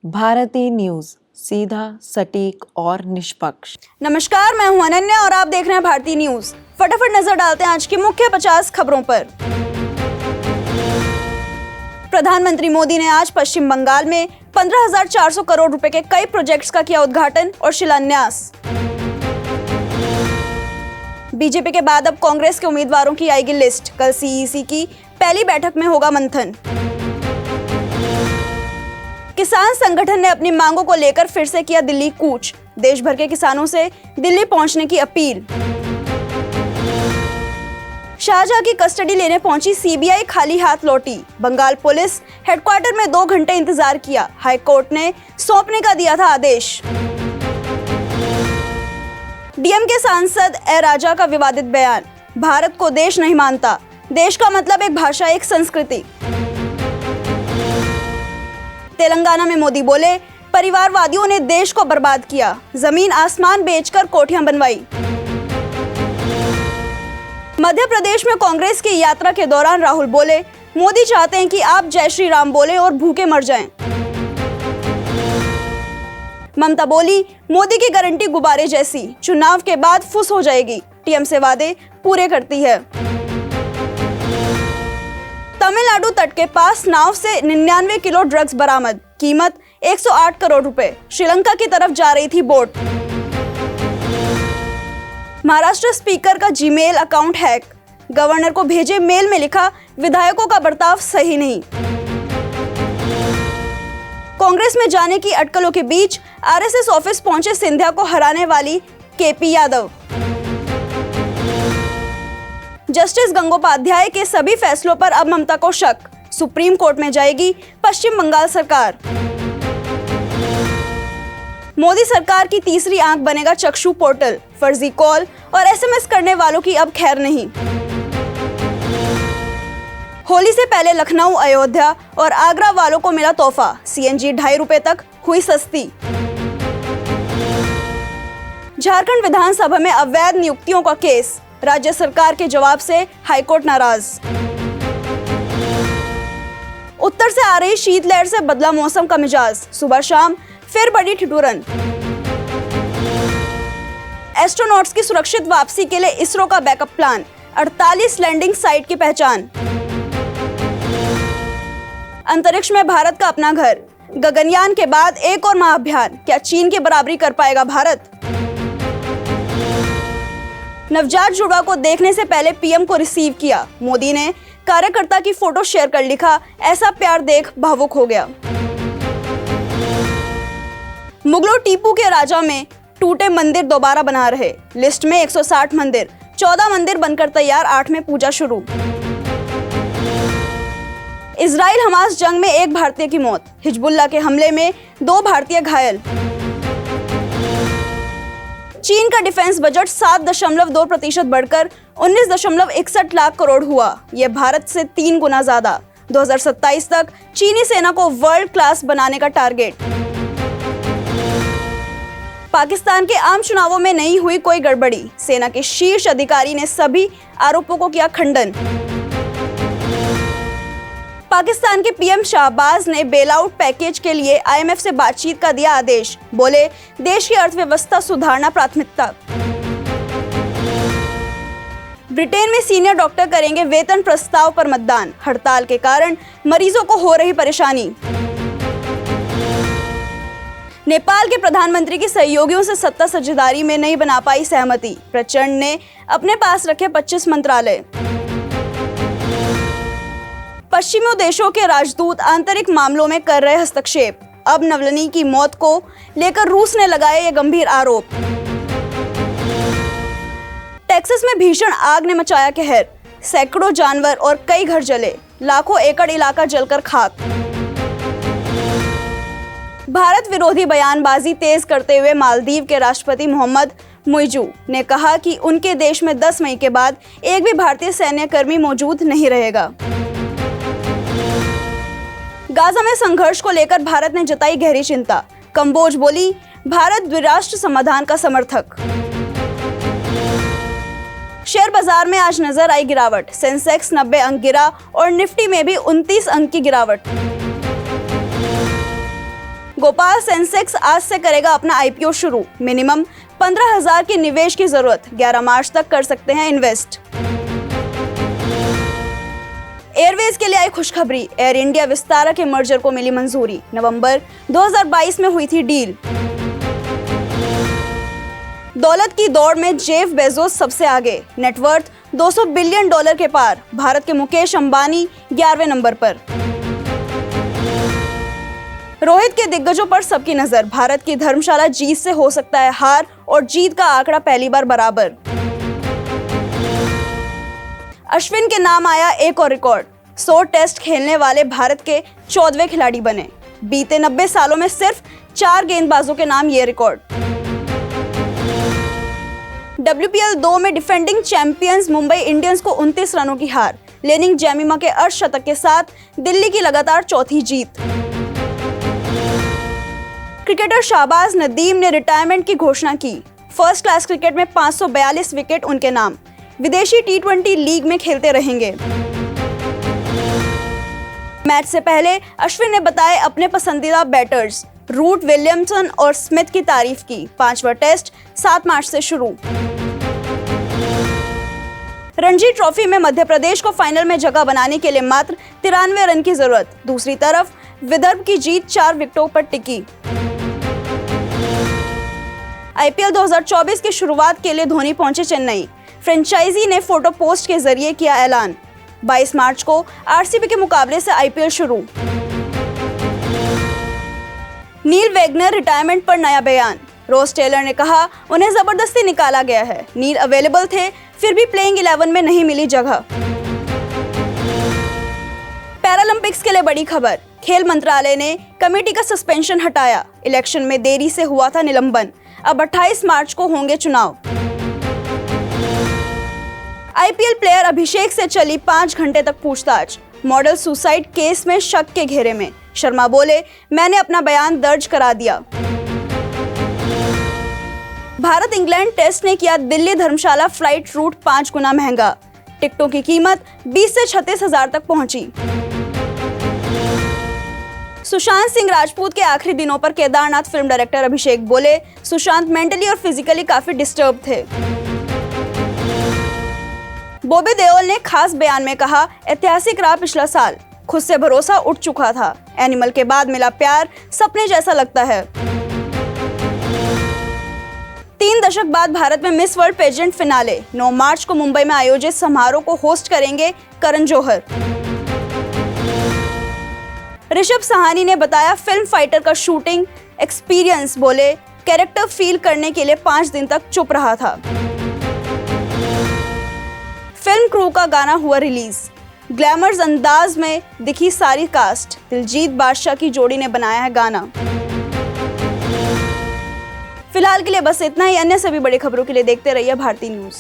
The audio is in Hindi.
भारती न्यूज, सीधा, सटीक और निष्पक्ष। नमस्कार, मैं हूं अनन्या और आप देख रहे हैं भारती न्यूज। फटाफट नजर डालते हैं आज की मुख्य 50 खबरों पर। प्रधानमंत्री मोदी ने आज पश्चिम बंगाल में 15,400 करोड़ रुपए के कई प्रोजेक्ट्स का किया उद्घाटन और शिलान्यास। बीजेपी के बाद अब कांग्रेस के उम्मीदवारों की आएगी लिस्ट। कल सीईसी की पहली बैठक में होगा मंथन। किसान संगठन ने अपनी मांगों को लेकर फिर से किया दिल्ली कूच। देश भर के किसानों से दिल्ली पहुंचने की अपील। शाहजहां की कस्टडी लेने पहुंची सीबीआई खाली हाथ लौटी। बंगाल पुलिस हेडक्वार्टर में 2 घंटे इंतजार किया। हाई कोर्ट ने सौंपने का दिया था आदेश। डीएमके सांसद ए राजा का विवादित बयान। भारत को देश नहीं मानता। देश का मतलब एक भाषा, एक संस्कृति। तेलंगाना में मोदी बोले, परिवारवादियों ने देश को बर्बाद किया। जमीन आसमान बेचकर कोठियां बनवाई। मध्य प्रदेश में कांग्रेस की यात्रा के दौरान राहुल बोले, मोदी चाहते हैं कि आप जय श्री राम बोले और भूखे मर जाएं। ममता बोली, मोदी की गारंटी गुब्बारे जैसी, चुनाव के बाद फुस हो जाएगी। टीएमसी वादे पूरे करती है। तमिलनाडु तट के पास नाव से 99 किलो ड्रग्स बरामद। कीमत 108 करोड़ रुपए। श्रीलंका की तरफ जा रही थी बोट। महाराष्ट्र स्पीकर का जीमेल अकाउंट हैक। गवर्नर को भेजे मेल में लिखा, विधायकों का बर्ताव सही नहीं। कांग्रेस में जाने की अटकलों के बीच आरएसएस ऑफिस पहुंचे सिंधिया को हराने वाली केपी यादव। जस्टिस गंगोपाध्याय के सभी फैसलों पर अब ममता को शक। सुप्रीम कोर्ट में जाएगी पश्चिम बंगाल सरकार। मोदी सरकार की तीसरी आंख बनेगा चक्षु पोर्टल। फर्जी कॉल और एसएमएस करने वालों की अब खैर नहीं। होली से पहले लखनऊ, अयोध्या और आगरा वालों को मिला तोहफा। सीएनजी 2.5 रुपए तक हुई सस्ती। झारखंड विधानसभा में अवैध नियुक्तियों का केस। राज्य सरकार के जवाब से हाईकोर्ट नाराज। उत्तर से आ रही शीतलहर से बदला मौसम का मिजाज। सुबह शाम फिर बड़ी ठिठुरन। एस्ट्रोनॉट्स की सुरक्षित वापसी के लिए इसरो का बैकअप प्लान। 48 लैंडिंग साइट की पहचान। अंतरिक्ष में भारत का अपना घर। गगनयान के बाद एक और महाअभियान। क्या चीन की बराबरी कर पाएगा भारत? नवजात जुड़वा को देखने से पहले पीएम को रिसीव किया। मोदी ने कार्यकर्ता की फोटो शेयर कर लिखा, ऐसा प्यार देख भावुक हो गया। मुगलों टीपू के राजा में टूटे मंदिर दोबारा बना रहे। लिस्ट में 160 मंदिर, 14 मंदिर बनकर तैयार, 8 में पूजा शुरू। इजराइल हमास जंग में 1 भारतीय की मौत। हिजबुल्लाह के हमले में 2 भारतीय घायल। चीन का डिफेंस बजट 7.2% बढ़कर 19.61 लाख करोड़ हुआ। यह भारत से 3 गुना ज्यादा। 2027 तक चीनी सेना को वर्ल्ड क्लास बनाने का टारगेट। पाकिस्तान के आम चुनावों में नहीं हुई कोई गड़बड़ी। सेना के शीर्ष अधिकारी ने सभी आरोपों को किया खंडन। पाकिस्तान के पीएम शाहबाज ने बेलआउट पैकेज के लिए आईएमएफ से बातचीत का दिया आदेश। बोले, देश की अर्थव्यवस्था सुधारना प्राथमिकता। ब्रिटेन में सीनियर डॉक्टर करेंगे वेतन प्रस्ताव पर मतदान। हड़ताल के कारण मरीजों को हो रही परेशानी। नेपाल के प्रधानमंत्री की सहयोगियों से सत्ता साझेदारी में नहीं बना पाई सहमति। प्रचंड ने अपने पास रखे 25 मंत्रालय। पश्चिमी देशों के राजदूत आंतरिक मामलों में कर रहे हस्तक्षेप। अब नवलनी की मौत को लेकर रूस ने लगाए ये गंभीर आरोप। टेक्सास में भीषण आग ने मचाया कहर। सैकड़ों जानवर और कई घर जले। लाखों एकड़ इलाका जलकर खाक। भारत विरोधी बयानबाजी तेज करते हुए मालदीव के राष्ट्रपति मोहम्मद मुइजू ने कहा कि उनके देश में 10 मई के बाद एक भी भारतीय सैन्यकर्मी मौजूद नहीं रहेगा। गाजा में संघर्ष को लेकर भारत ने जताई गहरी चिंता। कंबोज बोली, भारत द्विराष्ट्र समाधान का समर्थक। शेयर बाजार में आज नजर आई गिरावट। सेंसेक्स 90 अंक गिरा और निफ्टी में भी 29 अंक की गिरावट। भोपाल सेंसेक्स आज से करेगा अपना आईपीओ शुरू। मिनिमम 15,000 के निवेश की जरूरत, 11 मार्च तक कर सकते हैं इन्वेस्ट। एयरवेज के लिए आई खुशखबरी, एयर इंडिया विस्तारा के मर्जर को मिली मंजूरी। नवंबर 2022 में हुई थी डील। दौलत की दौड़ में जेफ बेजोस सबसे आगे, नेटवर्थ $200 बिलियन के पार। भारत के मुकेश अंबानी 11वें नंबर पर। रोहित के दिग्गजों पर सबकी नजर, भारत की धर्मशाला जीत से हो सकता है हार और जीत का आंकड़ा पहली बार बराबर। अश्विन के नाम आया एक और रिकॉर्ड, 100 टेस्ट खेलने वाले भारत के 14वें खिलाड़ी बने। बीते 90 सालों में सिर्फ 4 गेंदबाजों के नाम ये रिकॉर्ड। WPL 2 में डिफेंडिंग चैंपियंस मुंबई इंडियंस को 29 रनों की हार। लेनिंग जैमिमा के अर्धशतक के साथ दिल्ली की लगातार चौथी जीत। क्रिकेटर शाहबाज नदीम ने रिटायरमेंट की घोषणा की। फर्स्ट क्लास क्रिकेट में 542 विकेट उनके नाम। विदेशी T20 लीग में खेलते रहेंगे। मैच से पहले अश्विन ने बताए अपने पसंदीदा बैटर्स, रूट, विलियमसन और स्मिथ की तारीफ की। 5वां टेस्ट 7 मार्च से शुरू। रणजी ट्रॉफी में मध्य प्रदेश को फाइनल में जगह बनाने के लिए मात्र 93 रन की जरूरत। दूसरी तरफ विदर्भ की जीत 4 विकेटों पर टिकी। आईपीएल 2024 की शुरुआत के लिए धोनी पहुंचे चेन्नई। फ्रेंचाइजी ने फोटो पोस्ट के जरिए किया ऐलान। 22 मार्च को आरसीबी के मुकाबले से आईपीएल शुरू। नील वेगनर रिटायरमेंट पर नया बयान। रोस टेलर ने कहा उन्हें जबरदस्ती निकाला गया है। नील अवेलेबल थे फिर भी प्लेइंग 11 में नहीं मिली जगह। पैरालंपिक्स के लिए बड़ी खबर, खेल मंत्रालय ने कमेटी का सस्पेंशन हटाया। इलेक्शन में देरी से हुआ था निलंबन। अब 28 मार्च को होंगे चुनाव। आईपीएल प्लेयर अभिषेक से चली 5 घंटे तक पूछताछ। मॉडल सुसाइड केस में शक के घेरे में। शर्मा बोले मैंने अपना बयान दर्ज करा दिया। भारत इंग्लैंड टेस्ट ने किया दिल्ली धर्मशाला फ्लाइट रूट 5 गुना महंगा। टिकटों की कीमत 20 से 36 हजार तक पहुंची। सुशांत सिंह राजपूत के आखिरी दिनों पर केदारनाथ फिल्म डायरेक्टर अभिषेक बोले सुशांत मेंटली और फिजिकली काफी डिस्टर्ब थे। बॉबी देओल ने खास बयान में कहा ऐतिहासिक रहा पिछला साल, खुद से भरोसा उठ चुका था। एनिमल के बाद मिला प्यार, सपने जैसा लगता है। 3 दशक बाद भारत में मिस वर्ल्ड पेजेंट फिनाले। 9 मार्च को मुंबई में आयोजित समारोह को होस्ट करेंगे करण जौहर। ऋषभ सहानी ने बताया फिल्म फाइटर का शूटिंग एक्सपीरियंस। बोले कैरेक्टर फील करने के लिए 5 दिन तक चुप रहा था। फिल्म क्रू का गाना हुआ रिलीज। ग्लैमर्स अंदाज में दिखी सारी कास्ट। दिलजीत बादशाह की जोड़ी ने बनाया है गाना। फिलहाल के लिए बस इतना ही। अन्य सभी बड़ी खबरों के लिए देखते रहिए भारती न्यूज।